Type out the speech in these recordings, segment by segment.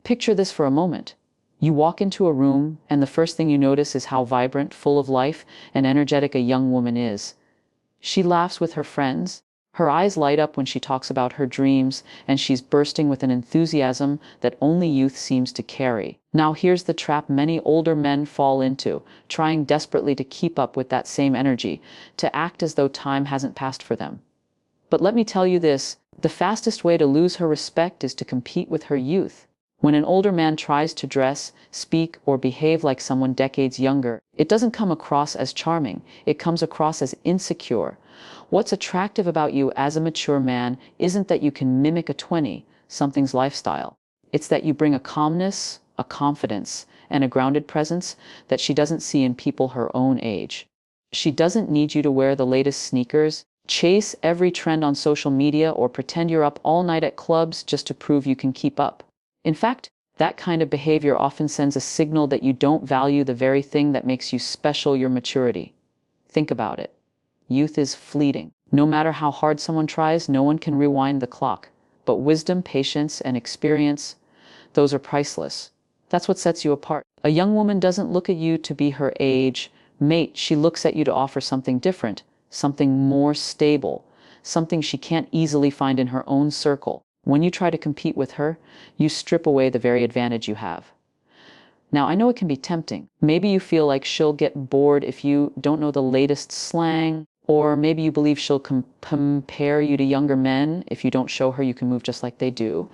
Picture this for a moment. You walk into a room, and the first thing you notice is how vibrant, full of life, and energetic a young woman is. She laughs with her friends. Her eyes light up when she talks about her dreams, and she's bursting with an enthusiasm that only youth seems to carry. Now here's the trap many older men fall into, trying desperately to keep up with that same energy, to act as though time hasn't passed for them. But let me tell you this, the fastest way to lose her respect is to compete with her youth. When an older man tries to dress, speak, or behave like someone decades younger, it doesn't come across as charming, it comes across as insecure. What's attractive about you as a mature man isn't that you can mimic a 20-something's lifestyle. It's that you bring a calmness, a confidence, and a grounded presence that she doesn't see in people her own age. She doesn't need you to wear the latest sneakers, chase every trend on social media, or pretend you're up all night at clubs just to prove you can keep up. In fact, that kind of behavior often sends a signal that you don't value the very thing that makes you special, your maturity. Think about it. Youth is fleeting. No matter how hard someone tries, no one can rewind the clock. But wisdom, patience, and experience, those are priceless. That's what sets you apart. A young woman doesn't look at you to be her age mate. She looks at you to offer something different, something more stable, something she can't easily find in her own circle. When you try to compete with her, you strip away the very advantage you have. Now, I know it can be tempting. Maybe you feel like she'll get bored if you don't know the latest slang, or maybe you believe she'll compare you to younger men if you don't show her you can move just like they do.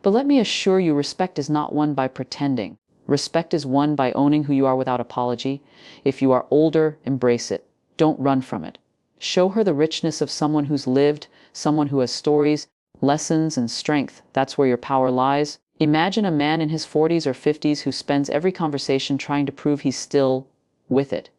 But let me assure you, respect is not won by pretending. Respect is won by owning who you are without apology. If you are older, embrace it. Don't run from it. Show her the richness of someone who's lived, someone who has stories, lessons, and strength. That's where your power lies. Imagine a man in his 40s or 50s who spends every conversation trying to prove he's still with it,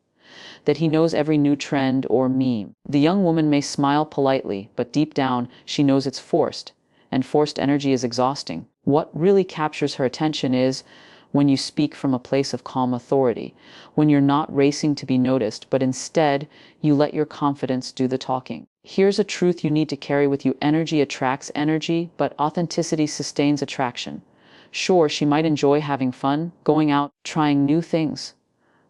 that he knows every new trend or meme. The young woman may smile politely, but deep down, she knows it's forced, and forced energy is exhausting. What really captures her attention is when you speak from a place of calm authority, when you're not racing to be noticed, but instead, you let your confidence do the talking. Here's a truth you need to carry with you. Energy attracts energy, but authenticity sustains attraction. Sure, she might enjoy having fun, going out, trying new things.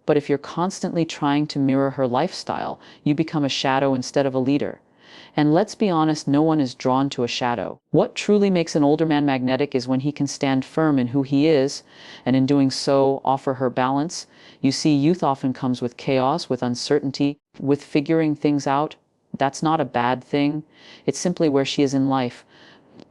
But if you're constantly trying to mirror her lifestyle, you become a shadow instead of a leader. And let's be honest, no one is drawn to a shadow. What truly makes an older man magnetic is when he can stand firm in who he is, and in doing so, offer her balance. You see, youth often comes with chaos, with uncertainty, with figuring things out. That's not a bad thing. It's simply where she is in life.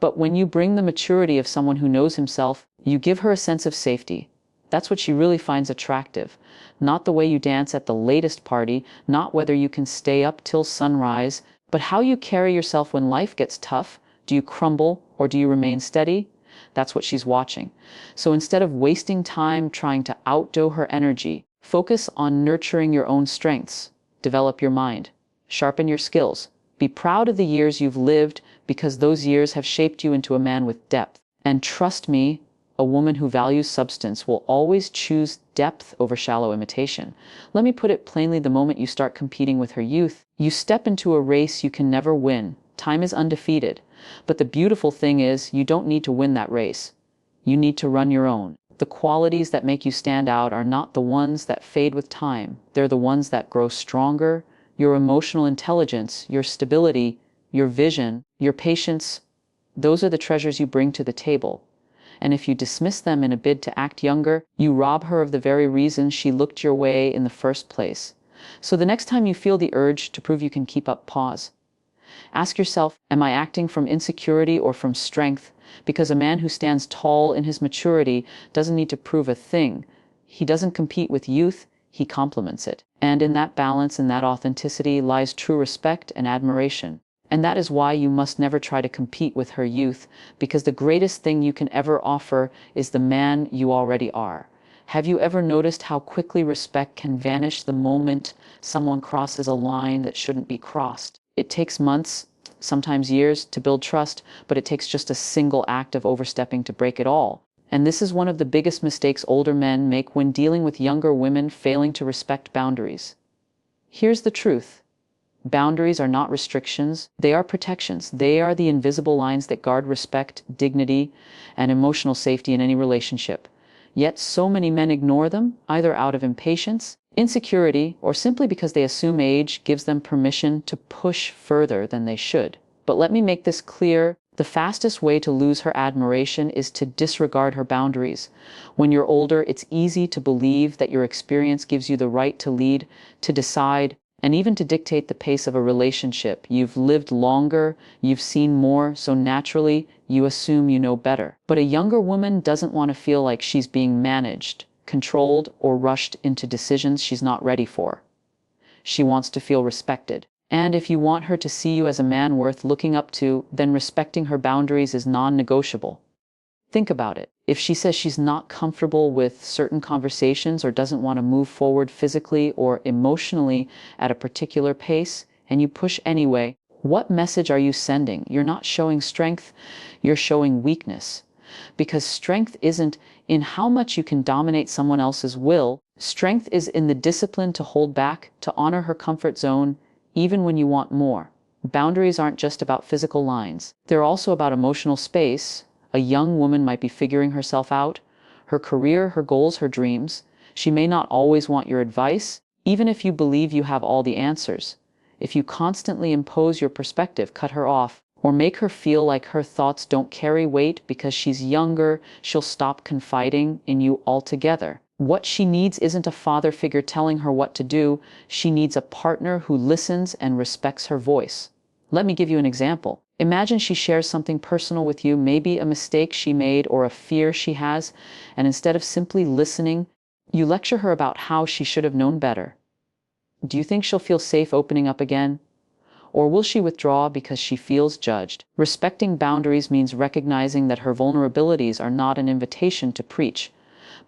But when you bring the maturity of someone who knows himself, you give her a sense of safety. That's what she really finds attractive. Not the way you dance at the latest party, not whether you can stay up till sunrise, but how you carry yourself when life gets tough. Do you crumble or do you remain steady? That's what she's watching. So instead of wasting time trying to outdo her energy, focus on nurturing your own strengths. Develop your mind. Sharpen your skills. Be proud of the years you've lived, because those years have shaped you into a man with depth. And trust me, a woman who values substance will always choose depth over shallow imitation. Let me put it plainly, the moment you start competing with her youth, you step into a race you can never win. Time is undefeated. But the beautiful thing is, you don't need to win that race. You need to run your own. The qualities that make you stand out are not the ones that fade with time. They're the ones that grow stronger. Your emotional intelligence, your stability, your vision, your patience, those are the treasures you bring to the table. And if you dismiss them in a bid to act younger, you rob her of the very reason she looked your way in the first place. So the next time you feel the urge to prove you can keep up, pause. Ask yourself, am I acting from insecurity or from strength? Because a man who stands tall in his maturity doesn't need to prove a thing. He doesn't compete with youth, he complements it. And in that balance and that authenticity lies true respect and admiration. And that is why you must never try to compete with her youth, because the greatest thing you can ever offer is the man you already are. Have you ever noticed how quickly respect can vanish the moment someone crosses a line that shouldn't be crossed? It takes months, sometimes years, to build trust, but it takes just a single act of overstepping to break it all. And this is one of the biggest mistakes older men make when dealing with younger women, failing to respect boundaries. Here's the truth. Boundaries are not restrictions, they are protections. They are the invisible lines that guard respect, dignity, and emotional safety in any relationship. Yet so many men ignore them, either out of impatience, insecurity, or simply because they assume age gives them permission to push further than they should. But let me make this clear. The fastest way to lose her admiration is to disregard her boundaries. When you're older, it's easy to believe that your experience gives you the right to lead, to decide, and even to dictate the pace of a relationship. You've lived longer, you've seen more, so naturally, you assume you know better. But a younger woman doesn't want to feel like she's being managed, controlled, or rushed into decisions she's not ready for. She wants to feel respected. And if you want her to see you as a man worth looking up to, then respecting her boundaries is non-negotiable. Think about it. If she says she's not comfortable with certain conversations or doesn't want to move forward physically or emotionally at a particular pace, and you push anyway, what message are you sending? You're not showing strength, you're showing weakness. Because strength isn't in how much you can dominate someone else's will. Strength is in the discipline to hold back, to honor her comfort zone, even when you want more. Boundaries aren't just about physical lines. They're also about emotional space. A young woman might be figuring herself out, her career, her goals, her dreams. She may not always want your advice, even if you believe you have all the answers. If you constantly impose your perspective, cut her off, or make her feel like her thoughts don't carry weight because she's younger, she'll stop confiding in you altogether. What she needs isn't a father figure telling her what to do. She needs a partner who listens and respects her voice. Let me give you an example. Imagine she shares something personal with you, maybe a mistake she made or a fear she has, and instead of simply listening, you lecture her about how she should have known better. Do you think she'll feel safe opening up again? Or will she withdraw because she feels judged? Respecting boundaries means recognizing that her vulnerabilities are not an invitation to preach,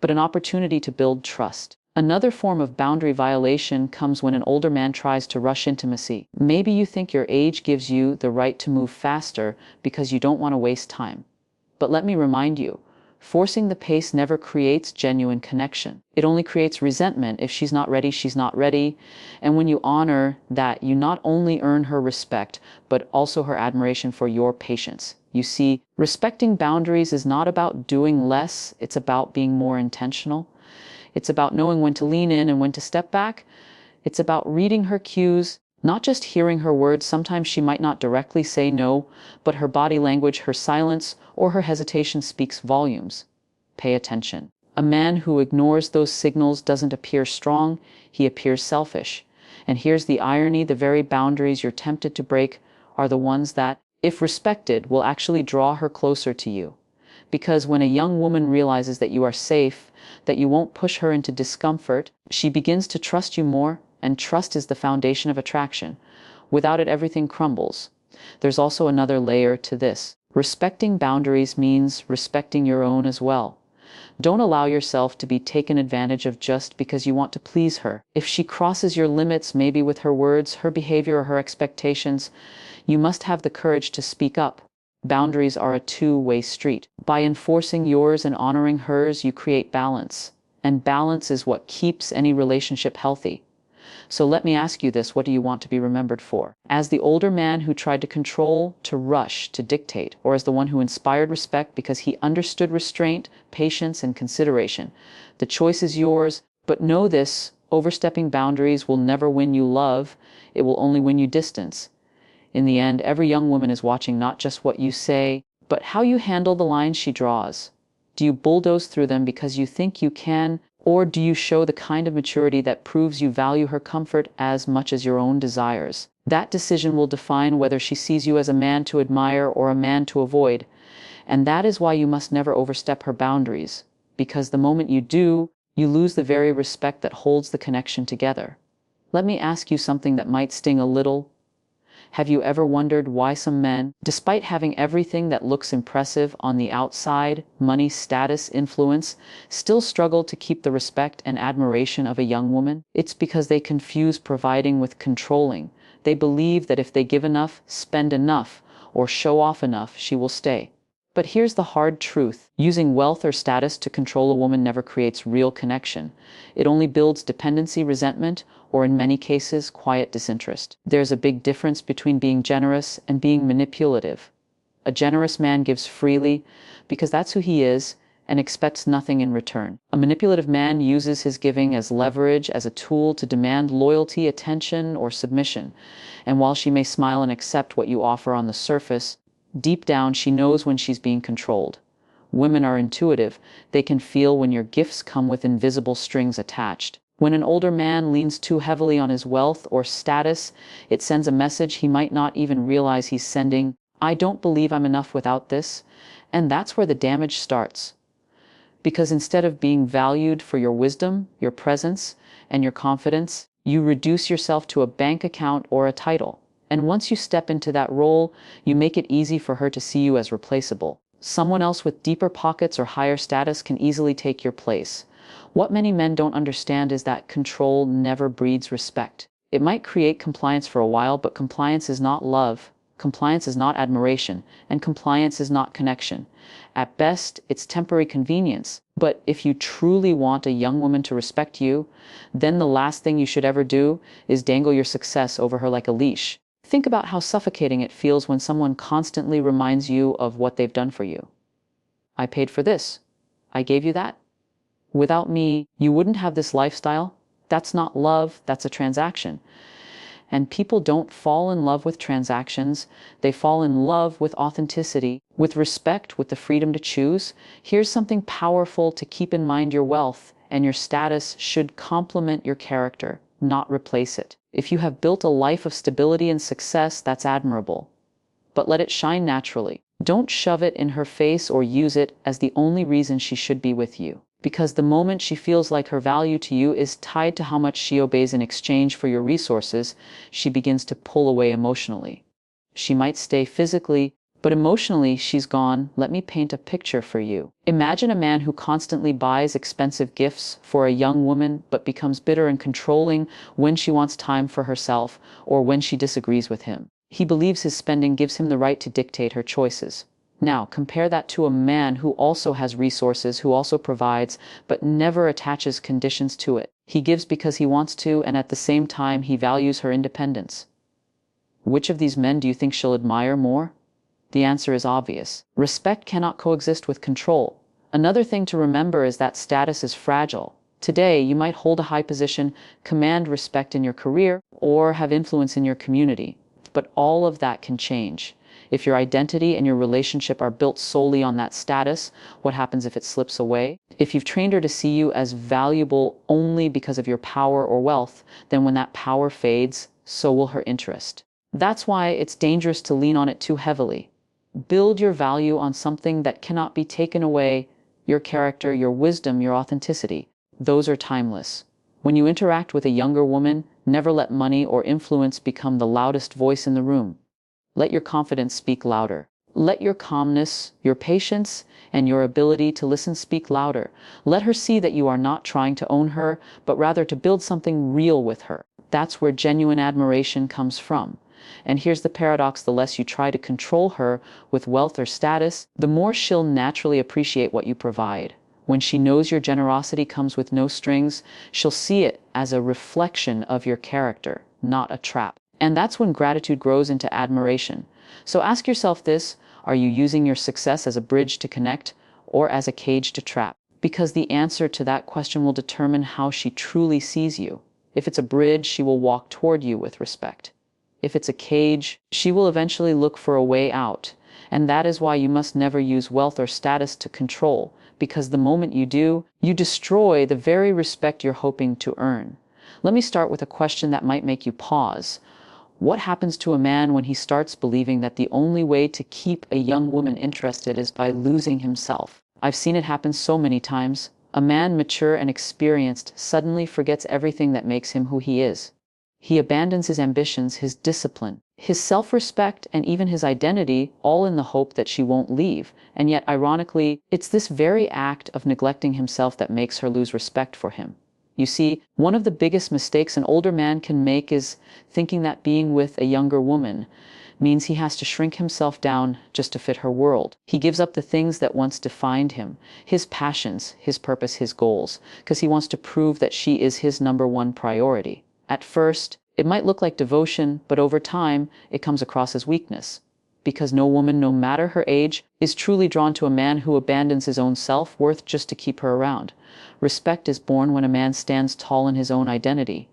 but an opportunity to build trust. Another form of boundary violation comes when an older man tries to rush intimacy. Maybe you think your age gives you the right to move faster because you don't want to waste time. But let me remind you, forcing the pace never creates genuine connection. It only creates resentment. If she's not ready, she's not ready. And when you honor that, you not only earn her respect, but also her admiration for your patience. You see, respecting boundaries is not about doing less, it's about being more intentional. It's about knowing when to lean in and when to step back. It's about reading her cues, not just hearing her words. Sometimes she might not directly say no, but her body language, her silence, or her hesitation speaks volumes. Pay attention. A man who ignores those signals doesn't appear strong, he appears selfish. And here's the irony, the very boundaries you're tempted to break are the ones that, if respected, will actually draw her closer to you. Because when a young woman realizes that you are safe, that you won't push her into discomfort, she begins to trust you more, and trust is the foundation of attraction. Without it, everything crumbles. There's also another layer to this. Respecting boundaries means respecting your own as well. Don't allow yourself to be taken advantage of just because you want to please her. If she crosses your limits, maybe with her words, her behavior, or her expectations, you must have the courage to speak up. Boundaries are a two-way street. By enforcing yours and honoring hers, you create balance. And balance is what keeps any relationship healthy. So let me ask you this, what do you want to be remembered for? As the older man who tried to control, to rush, to dictate, or as the one who inspired respect because he understood restraint, patience, and consideration? The choice is yours, but know this, overstepping boundaries will never win you love, it will only win you distance. In the end, every young woman is watching not just what you say, but how you handle the lines she draws. Do you bulldoze through them because you think you can, or do you show the kind of maturity that proves you value her comfort as much as your own desires? That decision will define whether she sees you as a man to admire or a man to avoid. And that is why you must never overstep her boundaries, because the moment you do, you lose the very respect that holds the connection together. Let me ask you something that might sting a little. Have you ever wondered why some men, despite having everything that looks impressive on the outside, money, status, influence, still struggle to keep the respect and admiration of a young woman? It's because they confuse providing with controlling. They believe that if they give enough, spend enough, or show off enough, she will stay. But here's the hard truth. Using wealth or status to control a woman never creates real connection. It only builds dependency, resentment, or in many cases, quiet disinterest. There's a big difference between being generous and being manipulative. A generous man gives freely because that's who he is and expects nothing in return. A manipulative man uses his giving as leverage, as a tool to demand loyalty, attention, or submission. And while she may smile and accept what you offer on the surface, deep down she knows when she's being controlled. Women are intuitive. They can feel when your gifts come with invisible strings attached. When an older man leans too heavily on his wealth or status, it sends a message he might not even realize he's sending. I don't believe I'm enough without this. And that's where the damage starts. Because instead of being valued for your wisdom, your presence, and your confidence, you reduce yourself to a bank account or a title. And once you step into that role, you make it easy for her to see you as replaceable. Someone else with deeper pockets or higher status can easily take your place. What many men don't understand is that control never breeds respect. It might create compliance for a while, but compliance is not love. Compliance is not admiration, and compliance is not connection. At best, it's temporary convenience. But if you truly want a young woman to respect you, then the last thing you should ever do is dangle your success over her like a leash. Think about how suffocating it feels when someone constantly reminds you of what they've done for you. I paid for this. I gave you that. Without me, you wouldn't have this lifestyle. That's not love, that's a transaction. And people don't fall in love with transactions. They fall in love with authenticity, with respect, with the freedom to choose. Here's something powerful to keep in mind. Your wealth and your status should complement your character, not replace it. If you have built a life of stability and success, that's admirable. But let it shine naturally. Don't shove it in her face or use it as the only reason she should be with you. Because the moment she feels like her value to you is tied to how much she obeys in exchange for your resources, she begins to pull away emotionally. She might stay physically, but emotionally she's gone. Let me paint a picture for you. Imagine a man who constantly buys expensive gifts for a young woman but becomes bitter and controlling when she wants time for herself or when she disagrees with him. He believes his spending gives him the right to dictate her choices. Now, compare that to a man who also has resources, who also provides, but never attaches conditions to it. He gives because he wants to, and at the same time, he values her independence. Which of these men do you think she'll admire more? The answer is obvious. Respect cannot coexist with control. Another thing to remember is that status is fragile. Today, you might hold a high position, command respect in your career, or have influence in your community. But all of that can change. If your identity and your relationship are built solely on that status, what happens if it slips away? If you've trained her to see you as valuable only because of your power or wealth, then when that power fades, so will her interest. That's why it's dangerous to lean on it too heavily. Build your value on something that cannot be taken away: your character, your wisdom, your authenticity. Those are timeless. When you interact with a younger woman, never let money or influence become the loudest voice in the room. Let your confidence speak louder. Let your calmness, your patience, and your ability to listen speak louder. Let her see that you are not trying to own her, but rather to build something real with her. That's where genuine admiration comes from. And here's the paradox: the less you try to control her with wealth or status, the more she'll naturally appreciate what you provide. When she knows your generosity comes with no strings, she'll see it as a reflection of your character, not a trap. And that's when gratitude grows into admiration. So ask yourself this: are you using your success as a bridge to connect or as a cage to trap? Because the answer to that question will determine how she truly sees you. If it's a bridge, she will walk toward you with respect. If it's a cage, she will eventually look for a way out. And that is why you must never use wealth or status to control, because the moment you do, you destroy the very respect you're hoping to earn. Let me start with a question that might make you pause. What happens to a man when he starts believing that the only way to keep a young woman interested is by losing himself? I've seen it happen so many times. A man mature and experienced suddenly forgets everything that makes him who he is. He abandons his ambitions, his discipline, his self-respect, and even his identity, all in the hope that she won't leave. And yet, ironically, it's this very act of neglecting himself that makes her lose respect for him. You see, one of the biggest mistakes an older man can make is thinking that being with a younger woman means he has to shrink himself down just to fit her world. He gives up the things that once defined him, his passions, his purpose, his goals, because he wants to prove that she is his number one priority. At first, it might look like devotion, but over time, it comes across as weakness. Because no woman, no matter her age, is truly drawn to a man who abandons his own self-worth just to keep her around. Respect is born when a man stands tall in his own identity,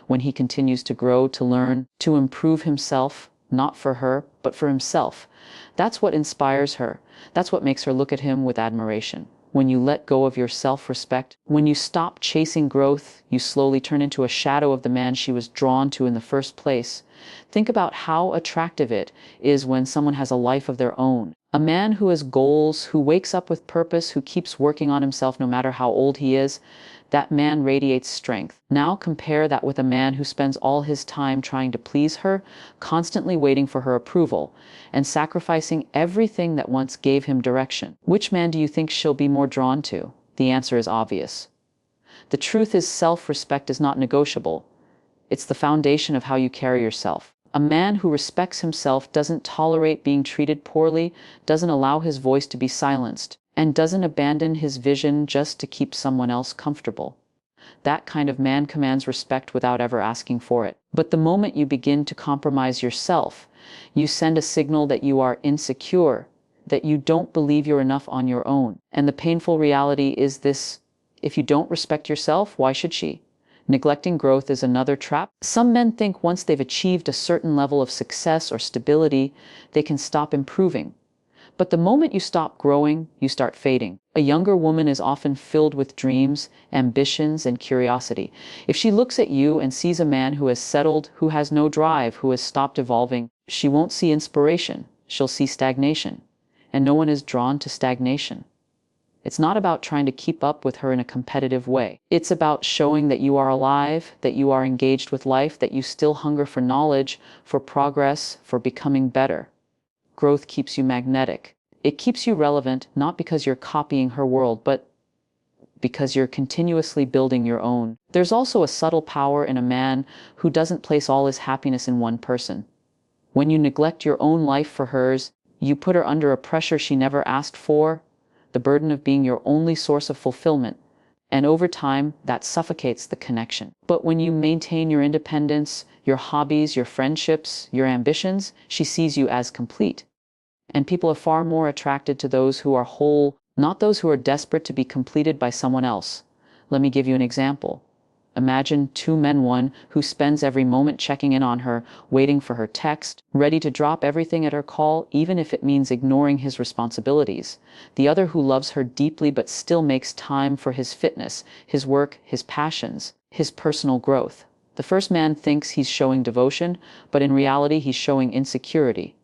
when he continues to grow, to learn, to improve himself, not for her, but for himself. That's what inspires her. That's what makes her look at him with admiration. When you let go of your self-respect, when you stop chasing growth, you slowly turn into a shadow of the man she was drawn to in the first place. Think about how attractive it is when someone has a life of their own. A man who has goals, who wakes up with purpose, who keeps working on himself no matter how old he is, that man radiates strength. Now compare that with a man who spends all his time trying to please her, constantly waiting for her approval, and sacrificing everything that once gave him direction. Which man do you think she'll be more drawn to? The answer is obvious. The truth is, self-respect is not negotiable. It's the foundation of how you carry yourself. A man who respects himself doesn't tolerate being treated poorly, doesn't allow his voice to be silenced, and doesn't abandon his vision just to keep someone else comfortable. That kind of man commands respect without ever asking for it. But the moment you begin to compromise yourself, you send a signal that you are insecure, that you don't believe you're enough on your own. And the painful reality is this: if you don't respect yourself, why should she? Neglecting growth is another trap. Some men think once they've achieved a certain level of success or stability, they can stop improving. But the moment you stop growing, you start fading. A younger woman is often filled with dreams, ambitions, and curiosity. If she looks at you and sees a man who has settled, who has no drive, who has stopped evolving, she won't see inspiration. She'll see stagnation. And no one is drawn to stagnation. It's not about trying to keep up with her in a competitive way. It's about showing that you are alive, that you are engaged with life, that you still hunger for knowledge, for progress, for becoming better. Growth keeps you magnetic. It keeps you relevant, not because you're copying her world, but because you're continuously building your own. There's also a subtle power in a man who doesn't place all his happiness in one person. When you neglect your own life for hers, you put her under a pressure she never asked for, the burden of being your only source of fulfillment, and over time, that suffocates the connection. But when you maintain your independence, your hobbies, your friendships, your ambitions, she sees you as complete. And people are far more attracted to those who are whole, not those who are desperate to be completed by someone else. Let me give you an example. Imagine two men, one who spends every moment checking in on her, waiting for her text, ready to drop everything at her call, even if it means ignoring his responsibilities. The other who loves her deeply but still makes time for his fitness, his work, his passions, his personal growth. The first man thinks he's showing devotion, but in reality he's showing insecurity.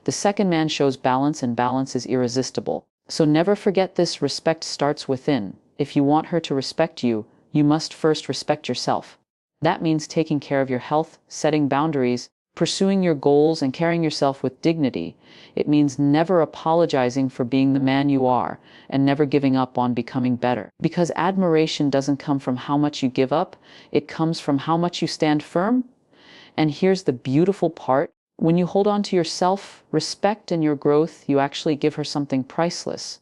The second man shows balance, and balance is irresistible. So never forget this: respect starts within. If you want her to respect you, you must first respect yourself. That means taking care of your health, setting boundaries, pursuing your goals, and carrying yourself with dignity. It means never apologizing for being the man you are, and never giving up on becoming better. Because admiration doesn't come from how much you give up, it comes from how much you stand firm. And here's the beautiful part: when you hold on to your self-respect and your growth, you actually give her something priceless.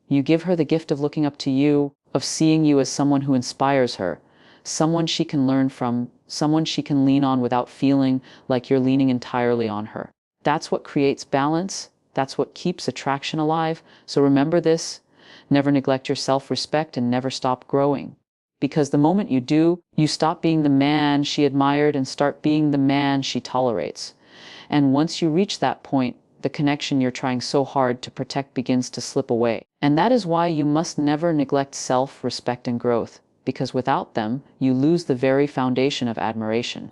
You give her the gift of looking up to you, of seeing you as someone who inspires her, someone she can learn from, someone she can lean on without feeling like you're leaning entirely on her. That's what creates balance. That's what keeps attraction alive. So remember this: never neglect your self-respect and never stop growing. Because the moment you do, you stop being the man she admired and start being the man she tolerates. And once you reach that point, the connection you're trying so hard to protect begins to slip away. And that is why you must never neglect self-respect and growth, because without them, you lose the very foundation of admiration.